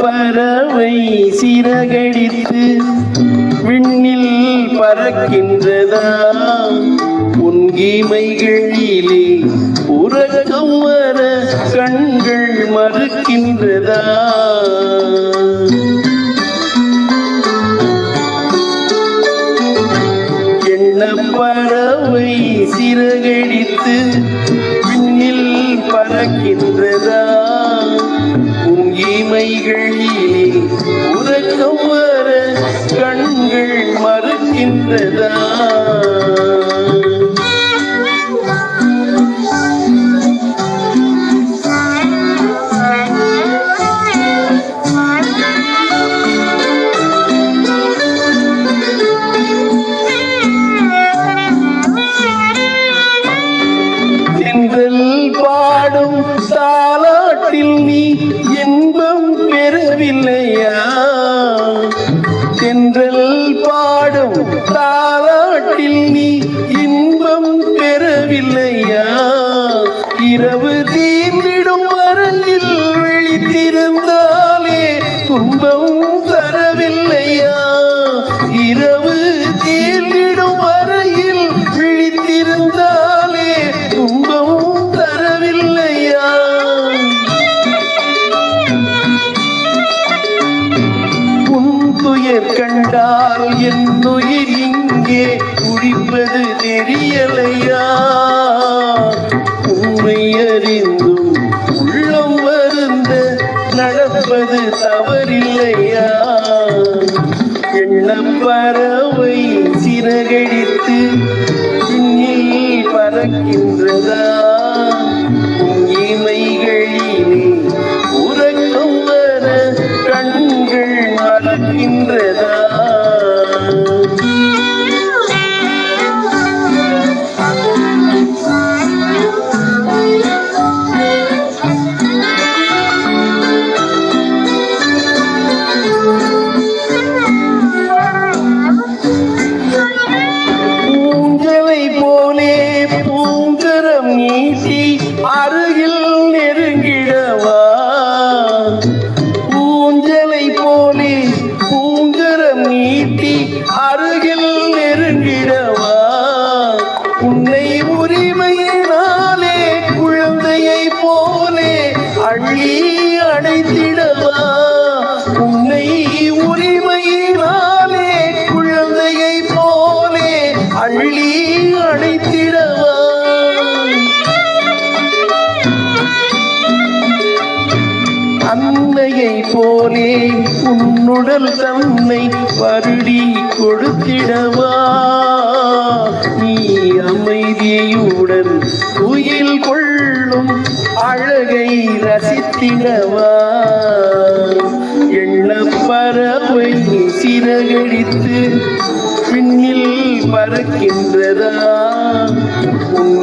பறவை சிறகடித்து விண்ணில் பறக்கின்றதா உன் இமைகளிலே உறக்கம் வர கண்கள் மறுக்கின்றதா பறவை சிறகடித்து விண்ணில் பறக்கின்றதா உன் இமைகளிலே உறக்கம் வர கண்கள் மறுக்கின்றதா பாடும் தாலாட்டில் நீ இன்பம் பெறவில்லையா தென்றல் பாடும் தாலாட்டில் நீ இன்பம் பெறவில்லையா இரவு தீர்ந்திடும் வரையில் விழித்திருந்தாலே துன்பம் தரவில்லையா இரவு தீர்ந்திடும் வரையில் விழித்திருந்தாலே துன்பம் கண்டால் என் உயிர் இங்கே குடிப்பது தெரியலையா உண்மை அறிந்தும் உள்ளம் வருந்த நடப்பது தவறில்லையா எண்ணப்பறவை சிறகடித்து விண்ணில் பறக்கின்றதா உன் இமைகளிலே உறக்கம் வர கண்கள் மறக்கின்றதா பூஞ்சலை போலே பூங்கரம் நீட்டி அருகில் நெருங்கிடவா பூஞ்சலை போலே பூங்கரம் நீட்டி அருகில் நெருங்கிடவா உன்னை உரிமையினாலே குழந்தையை போலே அள்ளி அடைத்திடவா உன்னை உரிமையினாலே குழந்தையை போலே அள்ளி அடைத்திடவா அன்னையை போலே உன்னுடல் தன்னை வருடி கொடுத்திடவா நீ அமைதியுடன் உயில் கொள்ளும் அழகை ரசித்திடவா எண்ணப்பறவை சிறகடித்து விண்ணில் பறக்கின்றதா உன்